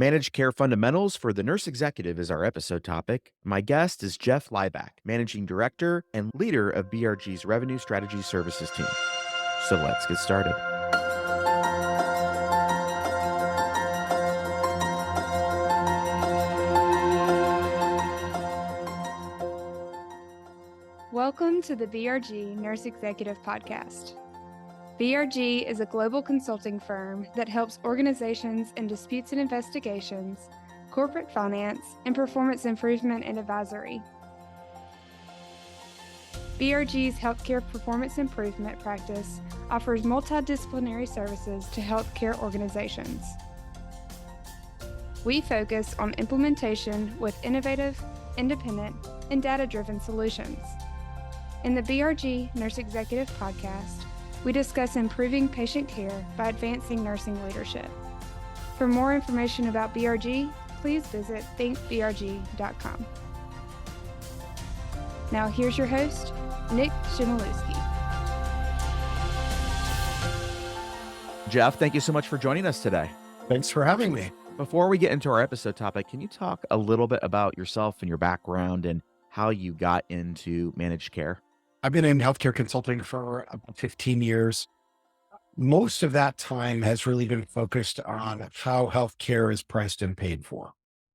Managed care fundamentals for the nurse executive is our episode topic. My guest is Jeff Leibach, managing director and leader of BRG's Revenue Strategy Services team. So let's get started. Welcome to the BRG Nurse Executive Podcast. BRG is a global consulting firm that helps organizations in disputes and investigations, corporate finance, and performance improvement and advisory. BRG's healthcare performance improvement practice offers multidisciplinary services to healthcare organizations. We focus on implementation with innovative, independent, and data-driven solutions. In the BRG Nurse Executive Podcast, we discuss improving patient care by advancing nursing leadership. For more information about BRG, please visit thinkbrg.com. Now here's your host, Nick Chmielewski. Jeff, thank you so much for joining us today. Thanks for having me. Before we get into our episode topic, can you talk a little bit about yourself and your background and how you got into managed care? I've been in healthcare consulting for about 15 years. Most of that time has really been focused on how healthcare is priced and paid for.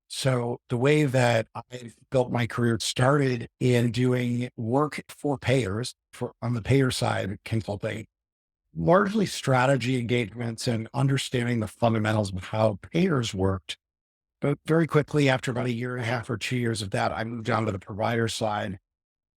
So the way that I've built my career started in doing work for payers, on the payer side, consulting, largely strategy engagements and understanding the fundamentals of how payers worked. But very quickly, after about a year and a half or 2 years of that, I moved on to the provider side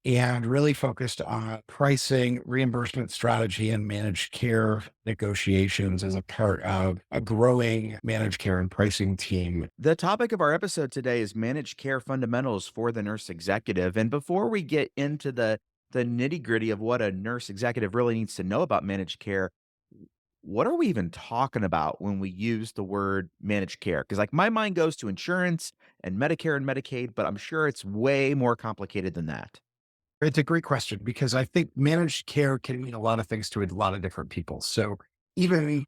and really focused on pricing, reimbursement strategy, and managed care negotiations as a part of a growing managed care and pricing team. The topic of our episode today is managed care fundamentals for the nurse executive. And before we get into the nitty-gritty of what a nurse executive really needs to know about managed care, what are we even talking about when we use the word managed care? Because my mind goes to insurance and Medicare and Medicaid, but I'm sure it's way more complicated than that. It's a great question because I think managed care can mean a lot of things to a lot of different people. So even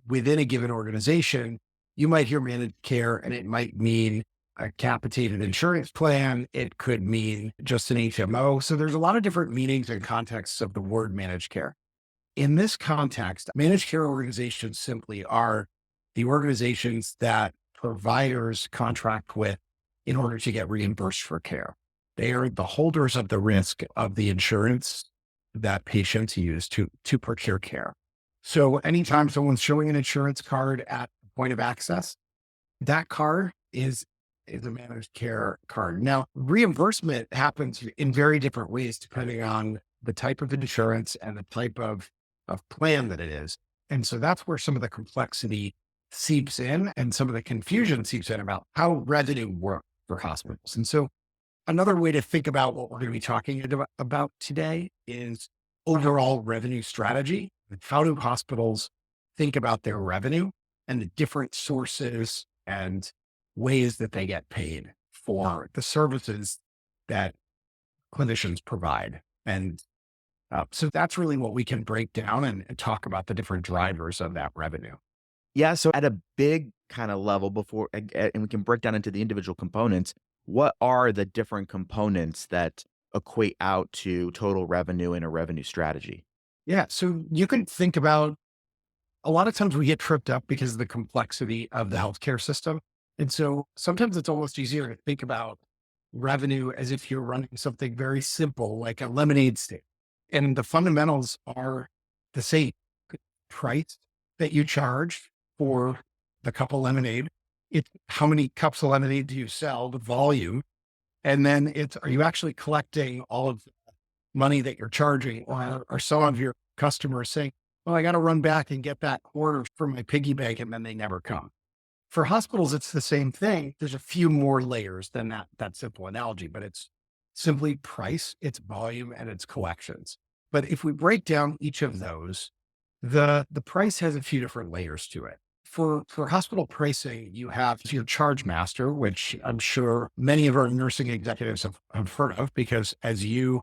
within a given organization, you might hear managed care and it might mean a capitated insurance plan. It could mean just an HMO. So there's a lot of different meanings and contexts of the word managed care. In this context, managed care organizations simply are the organizations that providers contract with in order to get reimbursed for care. They are the holders of the risk of the insurance that patients use to procure care. So anytime someone's showing an insurance card at the point of access, that card is a managed care card. Now, reimbursement happens in very different ways depending on the type of insurance and the type of plan that it is. And so that's where some of the complexity seeps in and some of the confusion seeps in about how revenue works for hospitals. And so another way to think about what we're going to be talking about today is overall revenue strategy. How do hospitals think about their revenue and the different sources and ways that they get paid for the services that clinicians provide? And so that's really what we can break down and talk about the different drivers of that revenue. Yeah. So at a big kind of level and we can break down into the individual components. What are the different components that equate out to total revenue in a revenue strategy? Yeah. So you can think about a lot of times we get tripped up because of the complexity of the healthcare system. And so sometimes it's almost easier to think about revenue as if you're running something very simple, like a lemonade stand. And the fundamentals are the same. Price that you charge for the cup of lemonade. It's how many cups of lemonade do you sell, the volume, and then are you actually collecting all of the money that you're charging, or are some of your customers saying, well, I got to run back and get that quarter from my piggy bank, and then they never come. For hospitals, it's the same thing. There's a few more layers than that simple analogy, but it's simply price, its volume, and its collections. But if we break down each of those, the price has a few different layers to it. For hospital pricing, you have your charge master, which I'm sure many of our nursing executives have heard of, because as you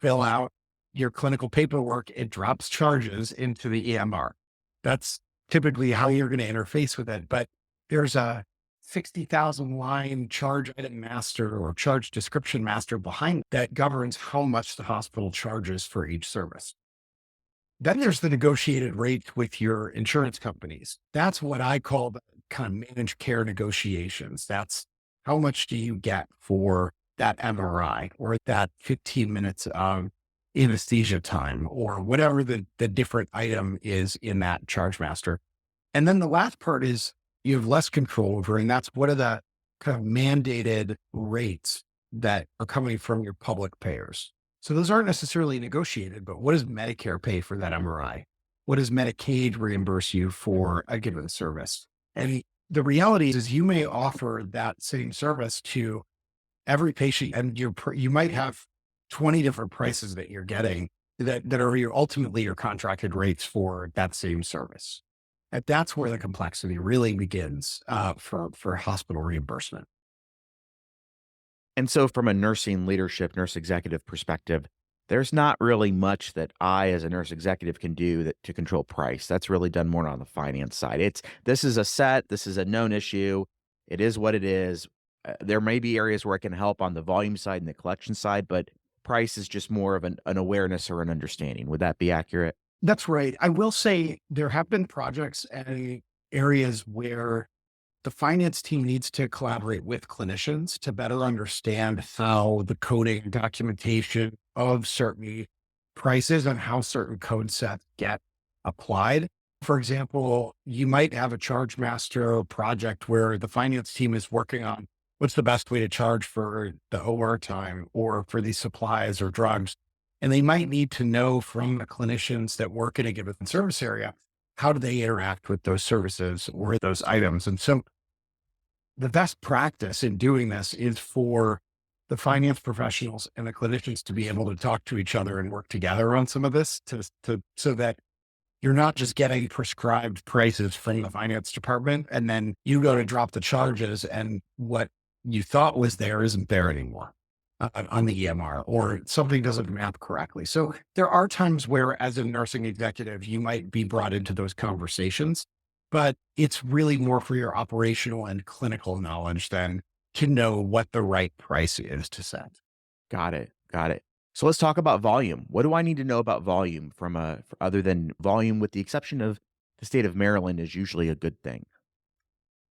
fill out your clinical paperwork, it drops charges into the EMR. That's typically how you're going to interface with it. But there's a 60,000 line charge item master or charge description master behind that governs how much the hospital charges for each service. Then there's the negotiated rate with your insurance companies. That's what I call the kind of managed care negotiations. That's how much do you get for that MRI or that 15 minutes of anesthesia time or whatever the different item is in that charge master. And then the last part is you have less control over, and that's what are the kind of mandated rates that are coming from your public payers. So those aren't necessarily negotiated, but what does Medicare pay for that MRI? What does Medicaid reimburse you for a given service? And the reality is you may offer that same service to every patient, and you might have 20 different prices that you're getting that are ultimately your contracted rates for that same service. And that's where the complexity really begins for hospital reimbursement. And so, from a nursing leadership, nurse executive perspective, there's not really much that I, as a nurse executive, can do to control price. That's really done more on the finance side. This is a set, this is a known issue. It is what it is. There may be areas where I can help on the volume side and the collection side, but price is just more of an awareness or an understanding. Would that be accurate? That's right. I will say there have been projects and areas where the finance team needs to collaborate with clinicians to better understand how the coding documentation of certain prices and how certain code sets get applied. For example, you might have a charge master project where the finance team is working on what's the best way to charge for the OR time or for these supplies or drugs. And they might need to know from the clinicians that work in a given service area, how do they interact with those services or those items? And so the best practice in doing this is for the finance professionals and the clinicians to be able to talk to each other and work together on some of this so that you're not just getting prescribed prices from the finance department and then you go to drop the charges and what you thought was there isn't there anymore on the EMR, or something doesn't map correctly. So there are times where, as a nursing executive, you might be brought into those conversations, but it's really more for your operational and clinical knowledge than to know what the right price is to set. Got it. Got it. So let's talk about volume. What do I need to know about volume other than volume, with the exception of the state of Maryland is usually a good thing?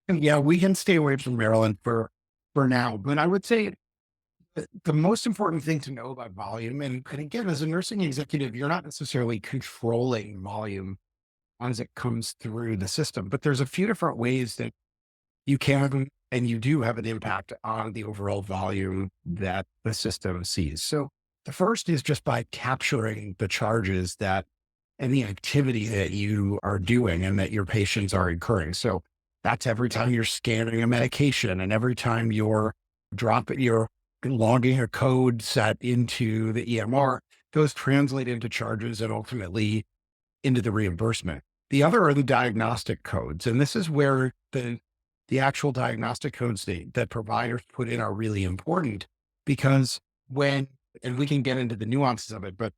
And yeah, we can stay away from Maryland for now, but I would say the most important thing to know about volume, and again, as a nursing executive, you're not necessarily controlling volume as it comes through the system, but there's a few different ways that you can and you do have an impact on the overall volume that the system sees. So the first is just by capturing the charges that and the activity that you are doing and that your patients are incurring. So that's every time you're scanning a medication and every time you're logging a code set into the EMR, those translate into charges and ultimately into the reimbursement. The other are the diagnostic codes. And this is where the actual diagnostic codes that providers put in are really important because and we can get into the nuances of it, but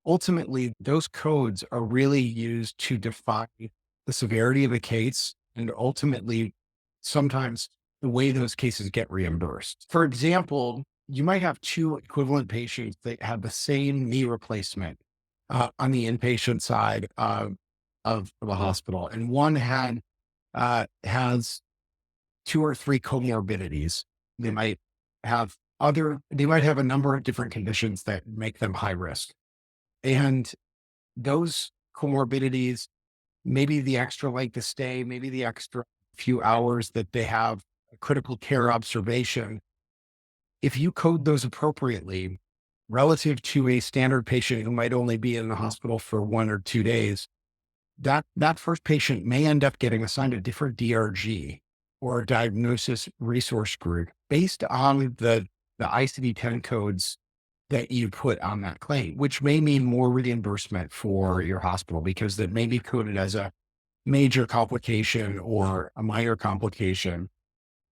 ultimately those codes are really used to define the severity of a case and ultimately sometimes the way those cases get reimbursed. For example, you might have two equivalent patients that have the same knee replacement on the inpatient side of the hospital. And one has 2 or 3 comorbidities. They might have a number of different conditions that make them high risk. And those comorbidities, maybe the extra length of stay, maybe the extra few hours that they have critical care observation, if you code those appropriately relative to a standard patient who might only be in the hospital for 1 or 2 days, that first patient may end up getting assigned a different DRG or a diagnosis resource group based on the ICD-10 codes that you put on that claim, which may mean more reimbursement for your hospital because that may be coded as a major complication or a minor complication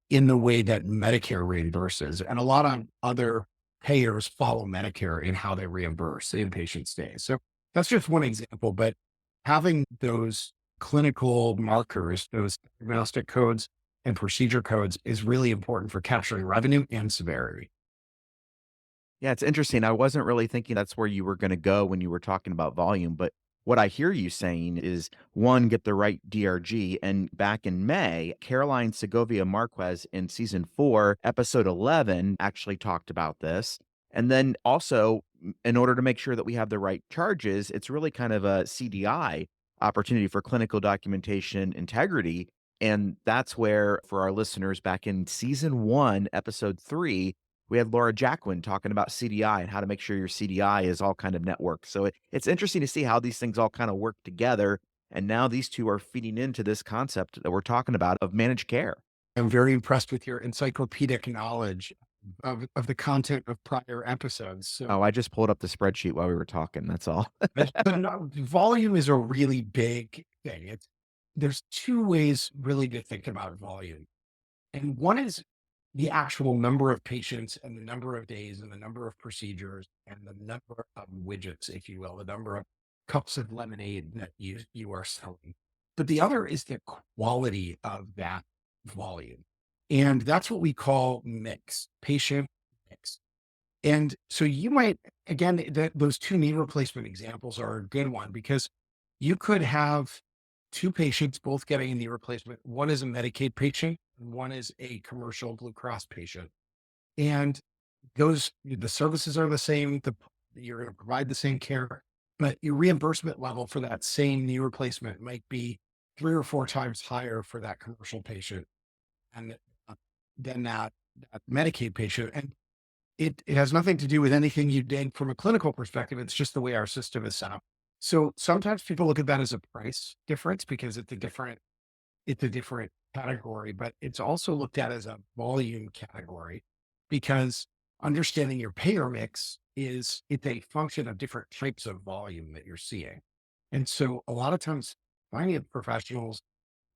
in the way that Medicare reimburses. And a lot of other payers follow Medicare in how they reimburse the inpatient stays. So that's just one example, but having those clinical markers, those diagnostic codes and procedure codes is really important for capturing revenue and severity. Yeah, it's interesting. I wasn't really thinking that's where you were gonna go when you were talking about volume, but what I hear you saying is, 1, get the right DRG, and back in May, Caroline Segovia Marquez in season 4, episode 11 actually talked about this, and then also, in order to make sure that we have the right charges, it's really kind of a CDI opportunity for clinical documentation integrity, and that's where, for our listeners, back in season 1, episode 3, we had Laura Jacquin talking about CDI and how to make sure your CDI is all kind of networked. So it's interesting to see how these things all kind of work together. And now these two are feeding into this concept that we're talking about of managed care. I'm very impressed with your encyclopedic knowledge of the content of prior episodes. So, Oh, I just pulled up the spreadsheet while we were talking. That's all. but no, volume is a really big thing. There's two ways really to think about volume. And one is the actual number of patients and the number of days and the number of procedures and the number of widgets, if you will, the number of cups of lemonade that you are selling. But the other is the quality of that volume. And that's what we call mix, patient mix. And so you might, again, those two knee replacement examples are a good one because you could have two patients both getting a knee replacement. One is a Medicaid patient, and one is a commercial Blue Cross patient. And the services are the same. You're going to provide the same care, but your reimbursement level for that same knee replacement might be 3 or 4 times higher for that commercial patient and uh, than that Medicaid patient. And it has nothing to do with anything you did from a clinical perspective. It's just the way our system is set up. So sometimes people look at that as a price difference because it's a different category, but it's also looked at as a volume category because understanding your payer mix it's a function of different types of volume that you're seeing. And so a lot of times finance professionals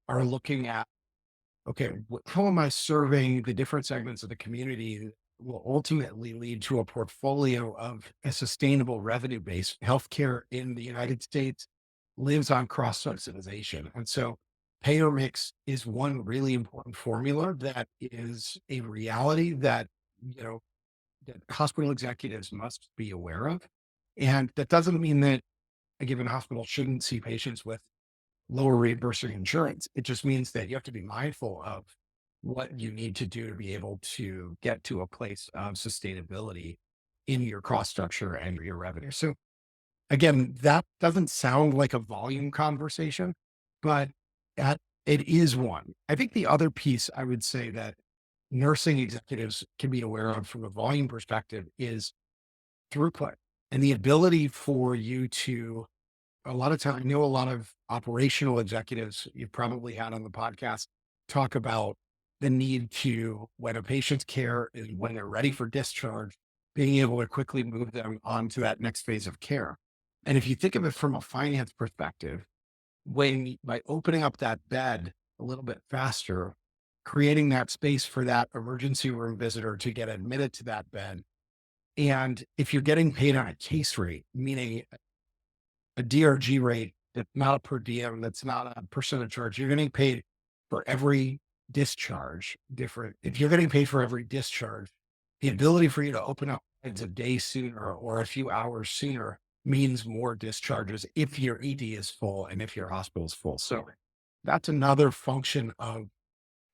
are looking at, okay, how am I serving the different segments of the community that will ultimately lead to a portfolio of a sustainable revenue base? Healthcare in the United States lives on cross subsidization. And so payer mix is one really important formula that is a reality that, you know, that hospital executives must be aware of. And that doesn't mean that a given hospital shouldn't see patients with lower reimbursing insurance. It just means that you have to be mindful of what you need to do to be able to get to a place of sustainability in your cost structure and your revenue. So again, that doesn't sound like a volume conversation, but that it is one. I think the other piece I would say that nursing executives can be aware of from a volume perspective is throughput and the ability for you to a lot of time, I know a lot of operational executives you've probably had on the podcast talk about the need to, when a patient's care is when they're ready for discharge, being able to quickly move them on to that next phase of care. And if you think of it from a finance perspective, when by opening up that bed a little bit faster, creating that space for that emergency room visitor to get admitted to that bed. And if you're getting paid on a case rate, meaning a DRG rate that's not a per diem, that's not a percentage charge. You're getting paid for every discharge different. If you're getting paid for every discharge, the ability for you to open up beds a day sooner or a few hours sooner means more discharges if your ED is full and if your hospital is full. So that's another function of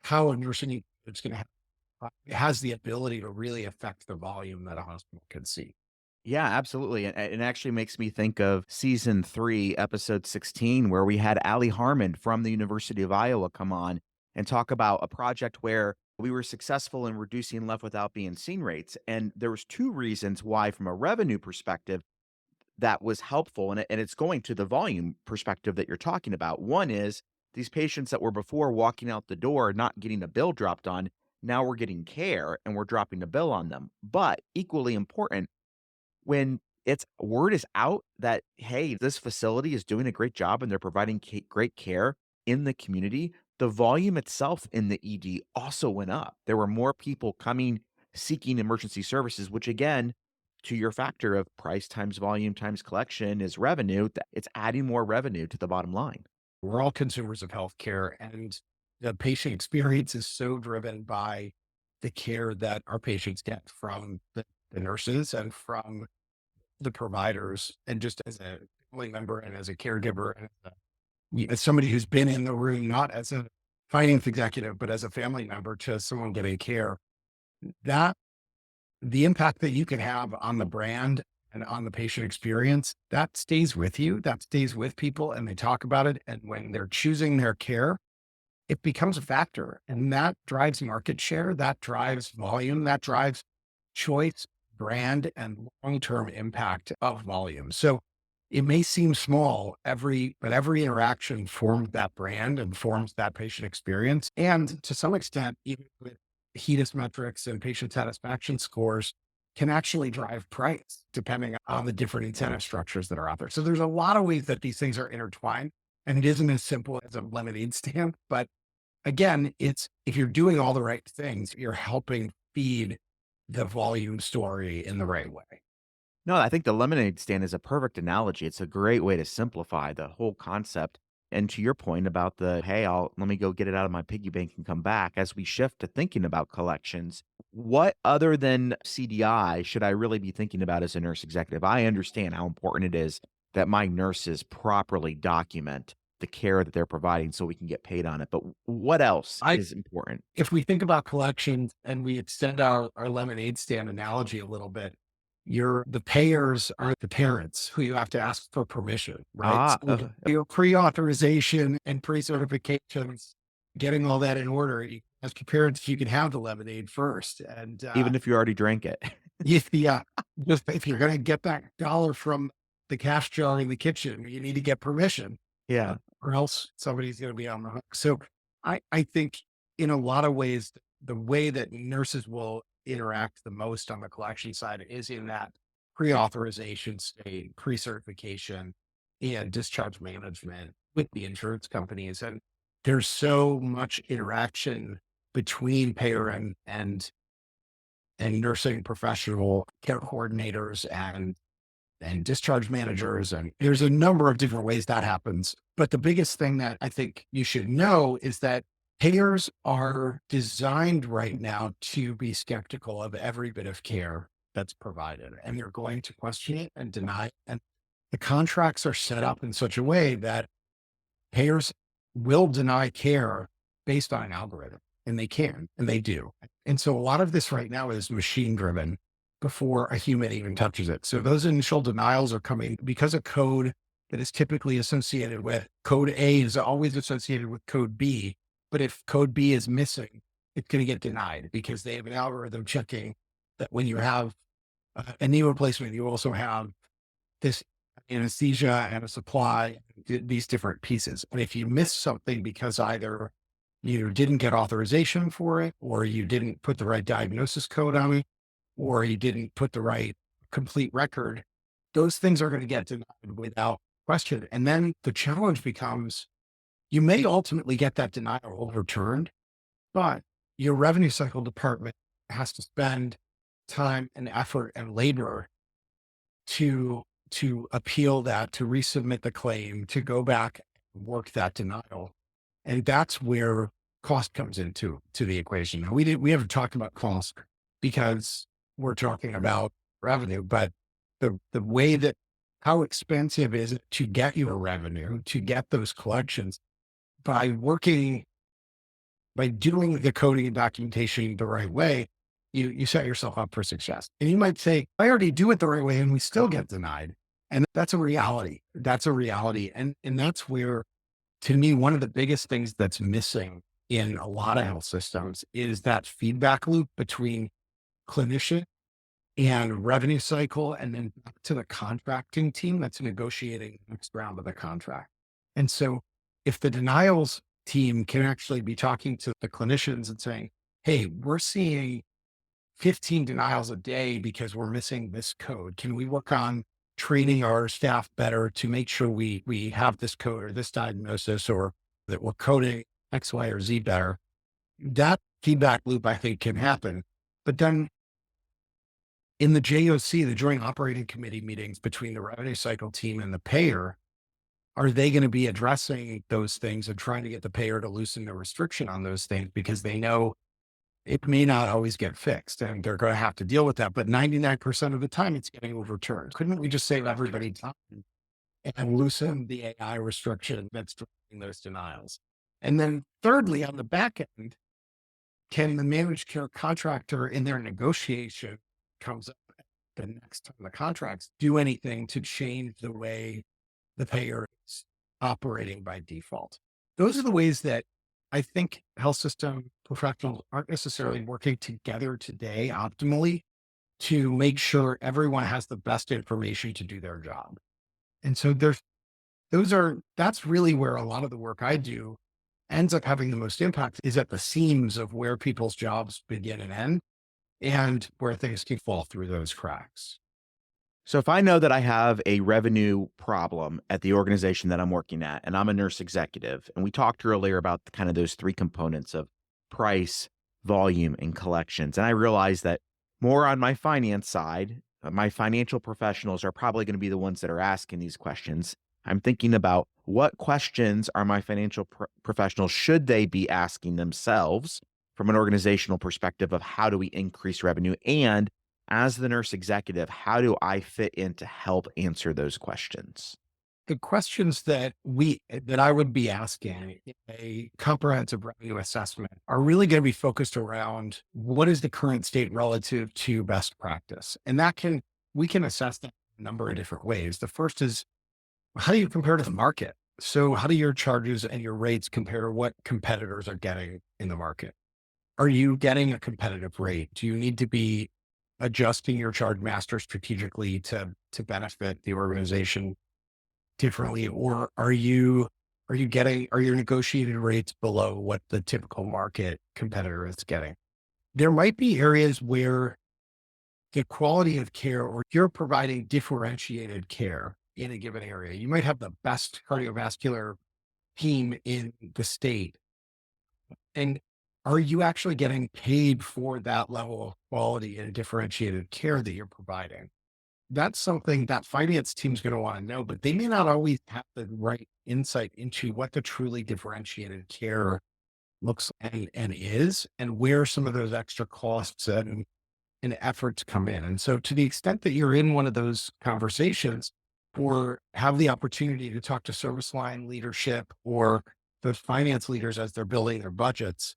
how a nursing is going to have, it has the ability to really affect the volume that a hospital can see. Yeah, absolutely. And it actually makes me think of season 3, episode 16, where we had Allie Harmon from the University of Iowa come on and talk about a project where we were successful in reducing left without being seen rates. And there was 2 reasons why, from a revenue perspective, that was helpful. And it's going to the volume perspective that you're talking about. One is these patients that were before walking out the door, not getting a bill dropped on, now we're getting care and we're dropping a bill on them. But equally important, when it's word is out that, hey, this facility is doing a great job and they're providing great care in the community, the volume itself in the ED also went up. There were more people coming seeking emergency services, which again, to your factor of price times volume times collection is revenue, it's adding more revenue to the bottom line. We're all consumers of healthcare. And the patient experience is so driven by the care that our patients get from the nurses and from the providers. And just as a family member and as a caregiver and as somebody who's been in the room, not as a finance executive, but as a family member to someone getting care, that the impact that you can have on the brand and on the patient experience, that stays with you, that stays with people and they talk about it. And when they're choosing their care, it becomes a factor and that drives market share, that drives volume, that drives choice, brand, and long-term impact of volume. So it may seem small, but every interaction forms that brand and forms that patient experience. And to some extent, even with HEDIS metrics and patient satisfaction scores can actually drive price depending on the different incentive structures that are out there. So there's a lot of ways that these things are intertwined and it isn't as simple as a lemonade stand, but again, it's if you're doing all the right things, you're helping feed the volume story in the right way. No, I think the lemonade stand is a perfect analogy. It's a great way to simplify the whole concept. And to your point about the, hey, let me go get it out of my piggy bank and come back. As we shift to thinking about collections, what other than CDI should I really be thinking about as a nurse executive? I understand how important it is that my nurses properly document the care that they're providing so we can get paid on it. But what else I is important? If we think about collections and we extend our lemonade stand analogy a little bit, the payers are the parents who you have to ask for permission, right? Ah, So your pre-authorization and pre-certifications, getting all that in order, you ask your parents if you can have the lemonade first. And even if you already drank it. yeah, just if you're going to get that dollar from the cash jar in the kitchen, you need to get permission, Yeah. or else somebody's going to be on the hook. So I think in a lot of ways, the way that nurses will interact the most on the collection side is in that pre-authorization state, pre-certification, and discharge management with the insurance companies. And there's so much interaction between payer and nursing professional care coordinators and discharge managers. And there's a number of different ways that happens. But the biggest thing that I think you should know is that payers are designed right now to be skeptical of every bit of care that's provided, and they're going to question it and deny it. And the contracts are set up in such a way that payers will deny care based on an algorithm, and they can, and they do. And so a lot of this right now is machine driven before a human even touches it. So those initial denials are coming because of code that is typically associated with code A is always associated with code B. But if code B is missing, it's going to get denied because they have an algorithm checking that when you have a knee replacement, you also have this anesthesia and a supply, these different pieces. And if you miss something because either you didn't get authorization for it, or you didn't put the right diagnosis code on it, or you didn't put the right complete record, those things are going to get denied without question. And then the challenge becomes, you may ultimately get that denial overturned, but your revenue cycle department has to spend time and effort and labor to appeal that, to resubmit the claim, to go back and work that denial. And that's where cost comes into the equation. Now, we haven't talked about cost because we're talking about revenue, but the way that how expensive is it to get your revenue, to get those collections by doing the coding and documentation the right way, you set yourself up for success. And you might say, I already do it the right way and we still get denied. And that's a reality. That's a reality. And that's where, to me, one of the biggest things that's missing in a lot of health systems is that feedback loop between clinician and revenue cycle, and then back to the contracting team that's negotiating the next round of the contract. And so if the denials team can actually be talking to the clinicians and saying, hey, we're seeing 15 denials a day because we're missing this code. Can we work on training our staff better to make sure we have this code or this diagnosis, or that we're coding X, Y, or Z better? That feedback loop, I think, can happen. But then in the JOC, the Joint Operating Committee meetings between the revenue cycle team and the payer, are they going to be addressing those things and trying to get the payer to loosen the restriction on those things because they know it may not always get fixed and they're going to have to deal with that. But 99% of the time it's getting overturned. Couldn't we just save everybody time and loosen the AI restriction that's driving those denials? And then thirdly, on the back end, can the managed care contractor in their negotiation comes up the next time the contracts do anything to change the way the payer is operating by default? Those are the ways that I think health system professionals aren't necessarily working together today optimally to make sure everyone has the best information to do their job. And so that's really where a lot of the work I do ends up having the most impact is at the seams of where people's jobs begin and end and where things can fall through those cracks. So if I know that I have a revenue problem at the organization that I'm working at, and I'm a nurse executive, and we talked earlier about kind of those three components of price, volume, and collections. And I realize that more on my finance side, my financial professionals are probably going to be the ones that are asking these questions. I'm thinking about what questions are my financial professionals, should they be asking themselves from an organizational perspective of how do we increase revenue? And as the nurse executive, how do I fit in to help answer those questions? The questions that I would be asking in a comprehensive revenue assessment are really going to be focused around what is the current state relative to best practice. And we can assess that a number of different ways. The first is, how do you compare to the market? So how do your charges and your rates compare to what competitors are getting in the market? Are you getting a competitive rate? Do you need to be adjusting your charge master strategically to benefit the organization differently? Or are your negotiated rates below what the typical market competitor is getting? There might be areas where the quality of care, or you're providing differentiated care in a given area. You might have the best cardiovascular team in the state. And are you actually getting paid for that level of quality and differentiated care that you're providing? That's something that finance team's going to want to know, but they may not always have the right insight into what the truly differentiated care looks and is, and where some of those extra costs and efforts come in. And so to the extent that you're in one of those conversations or have the opportunity to talk to service line leadership or the finance leaders as they're building their budgets,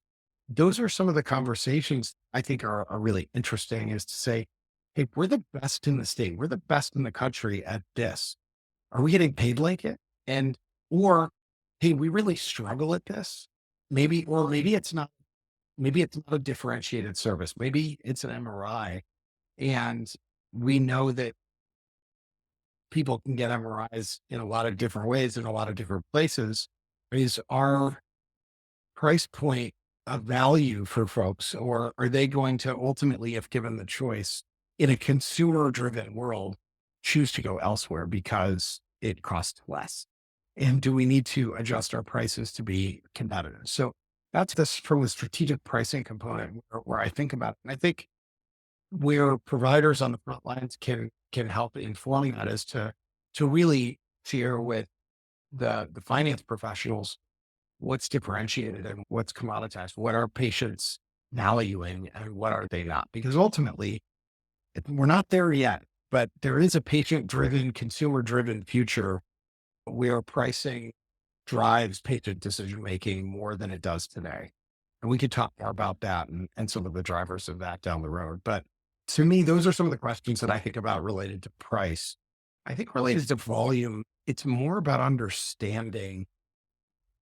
those are some of the conversations I think are really interesting, is to say, hey, we're the best in the state. We're the best in the country at this. Are we getting paid like it? Or, hey, we really struggle at this. Maybe it's not a differentiated service. Maybe it's an MRI. And we know that people can get MRIs in a lot of different ways in a lot of different places. Is our price point a value for folks, or are they going to ultimately, if given the choice in a consumer driven world, choose to go elsewhere because it costs less? And do we need to adjust our prices to be competitive? So that's this from a strategic pricing component where I think about it. And I think where providers on the front lines can help informing that is to really share with the finance professionals what's differentiated and what's commoditized, what are patients valuing and what are they not? Because ultimately, we're not there yet, but there is a patient-driven, consumer-driven future where pricing drives patient decision-making more than it does today. And we could talk more about that and some of the drivers of that down the road. But to me, those are some of the questions that I think about related to price. I think related to volume, it's more about understanding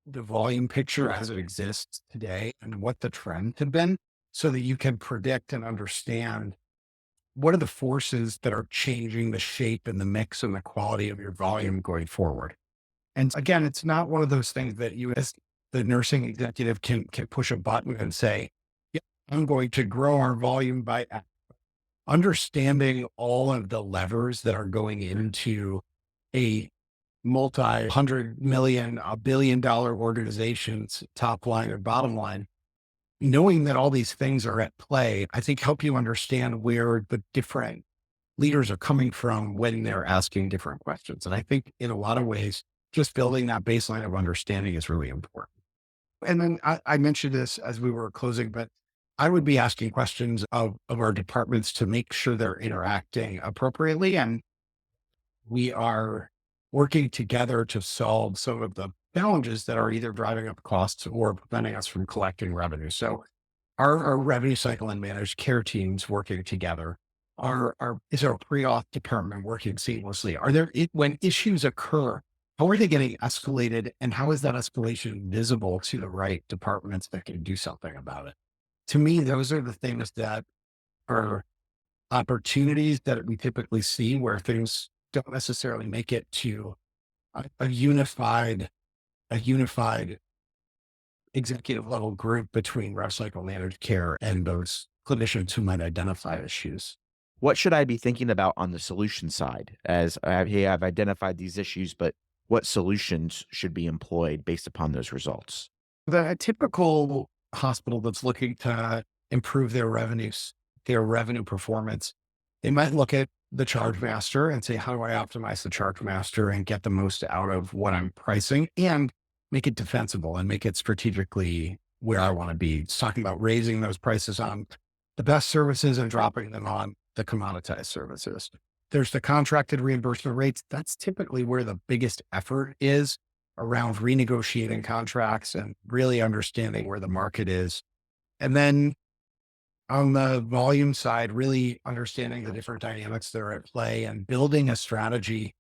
the volume picture as it exists today and what the trends have been, so that you can predict and understand what are the forces that are changing the shape and the mix and the quality of your volume going forward. And again, it's not one of those things that you as the nursing executive can push a button and say, yeah, I'm going to grow our volume by X. Understanding all of the levers that are going into a multi-hundred million, $1 billion organization's top line or bottom line, knowing that all these things are at play, I think help you understand where the different leaders are coming from when they're asking different questions. And I think in a lot of ways, just building that baseline of understanding is really important. And then I mentioned this as we were closing, but I would be asking questions of our departments to make sure they're interacting appropriately. And we are working together to solve some of the challenges that are either driving up costs or preventing us from collecting revenue. So our revenue cycle and managed care teams working together is our pre-auth department working seamlessly? Are there, when issues occur, how are they getting escalated and how is that escalation visible to the right departments that can do something about it? To me, those are the things that are opportunities that we typically see where things don't necessarily make it to a unified executive level group between rev cycle managed care and those clinicians who might identify issues. What should I be thinking about on the solution side as hey, I've identified these issues, but what solutions should be employed based upon those results? The typical hospital that's looking to improve their revenue performance, they might look at the charge master and say, how do I optimize the charge master and get the most out of what I'm pricing and make it defensible and make it strategically where I want to be. It's talking about raising those prices on the best services and dropping them on the commoditized services. There's the contracted reimbursement rates. That's typically where the biggest effort is around renegotiating contracts and really understanding where the market is. And then on the volume side, really understanding the different dynamics that are at play and building a strategy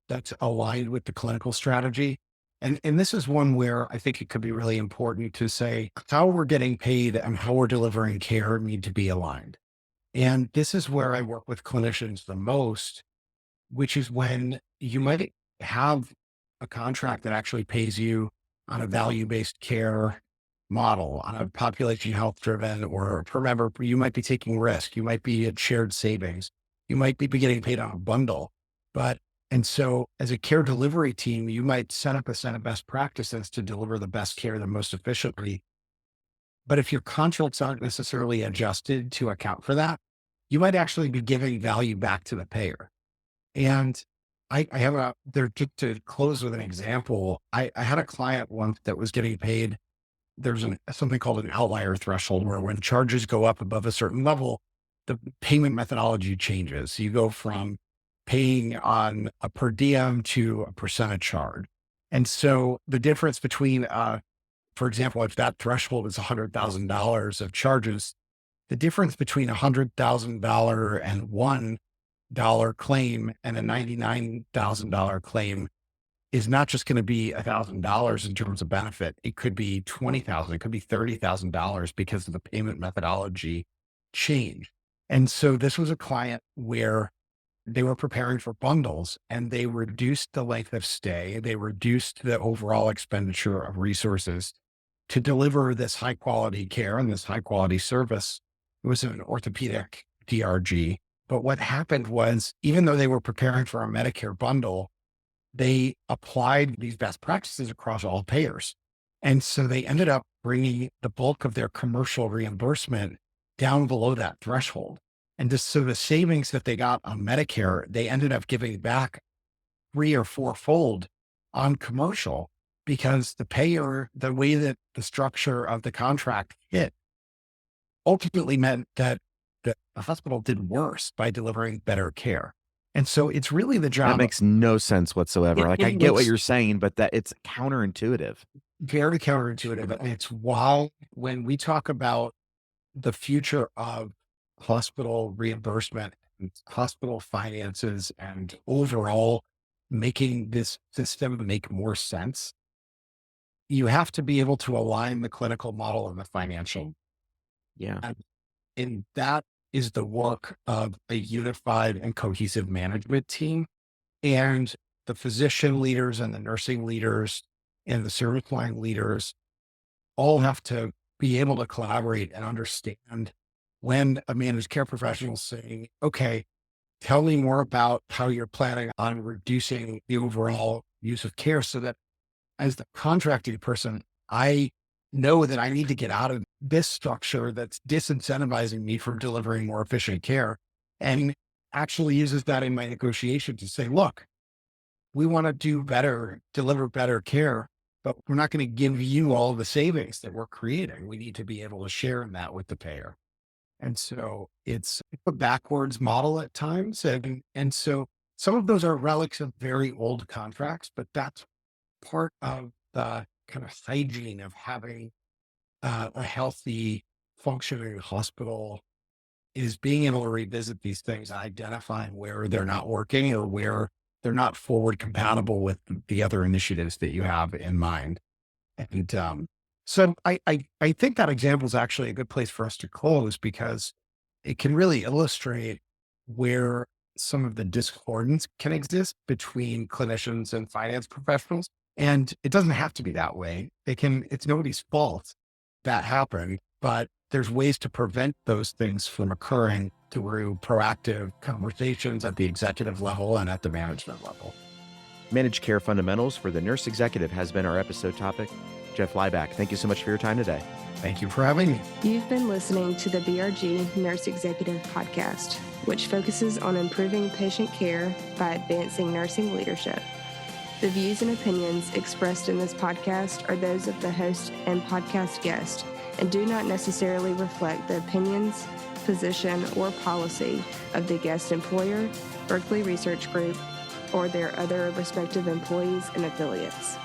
that's aligned with the clinical strategy. And this is one where I think it could be really important to say how we're getting paid and how we're delivering care need to be aligned. And this is where I work with clinicians the most, which is when you might have a contract that actually pays you on a value-based care model, on a population health driven or per member, you might be taking risk. You might be at shared savings. You might be getting paid on a bundle. And so as a care delivery team, you might set up a set of best practices to deliver the best care the most efficiently. But if your contracts aren't necessarily adjusted to account for that, you might actually be giving value back to the payer. And I have to close with an example. I had a client once that was getting paid. There's something called an outlier threshold where when charges go up above a certain level, the payment methodology changes. You go from paying on a per diem to a percentage charge. And so the difference between, for example, if that threshold is $100,000 of charges, the difference between $100,000 and $1 claim and a $99,000 claim is not just going to be $1,000 in terms of benefit. It could be $20,000, it could be $30,000 because of the payment methodology change. And so this was a client where they were preparing for bundles and they reduced the length of stay. They reduced the overall expenditure of resources to deliver this high quality care and this high quality service. It was an orthopedic DRG. But what happened was, even though they were preparing for a Medicare bundle, they applied these best practices across all payers. And so they ended up bringing the bulk of their commercial reimbursement down below that threshold. And just so the savings that they got on Medicare, they ended up giving back 3 or 4-fold on commercial because the payer, the way that the structure of the contract hit, ultimately meant that the hospital did worse by delivering better care. And so it's really the job. That makes no sense whatsoever. Like, I get what you're saying, but that it's counterintuitive. Very counterintuitive. And it's why when we talk about the future of hospital reimbursement and hospital finances and overall making this system make more sense, you have to be able to align the clinical model and the financial. Yeah. And that is the work of a unified and cohesive management team. And the physician leaders and the nursing leaders and the service line leaders all have to be able to collaborate and understand when a managed care professional is saying, okay, tell me more about how you're planning on reducing the overall use of care so that as the contracting person, I know that I need to get out of this structure that's disincentivizing me from delivering more efficient care, and actually uses that in my negotiation to say, look, we want to do better, deliver better care, but we're not going to give you all the savings that we're creating. We need to be able to share in that with the payer. And so it's a backwards model at times. And so some of those are relics of very old contracts, but that's part of the kind of hygiene of having a healthy, functioning hospital is being able to revisit these things, identifying where they're not working or where they're not forward compatible with the other initiatives that you have in mind. And so I think that example is actually a good place for us to close because it can really illustrate where some of the discordance can exist between clinicians and finance professionals. And it doesn't have to be that way. It's nobody's fault that happened, but there's ways to prevent those things from occurring through proactive conversations at the executive level and at the management level. Managed care fundamentals for the nurse executive has been our episode topic. Jeff Leibach, thank you so much for your time today. Thank you for having me. You've been listening to the BRG Nurse Executive Podcast, which focuses on improving patient care by advancing nursing leadership. The views and opinions expressed in this podcast are those of the host and podcast guest and do not necessarily reflect the opinions, position, or policy of the guest employer, Berkeley Research Group, or their other respective employees and affiliates.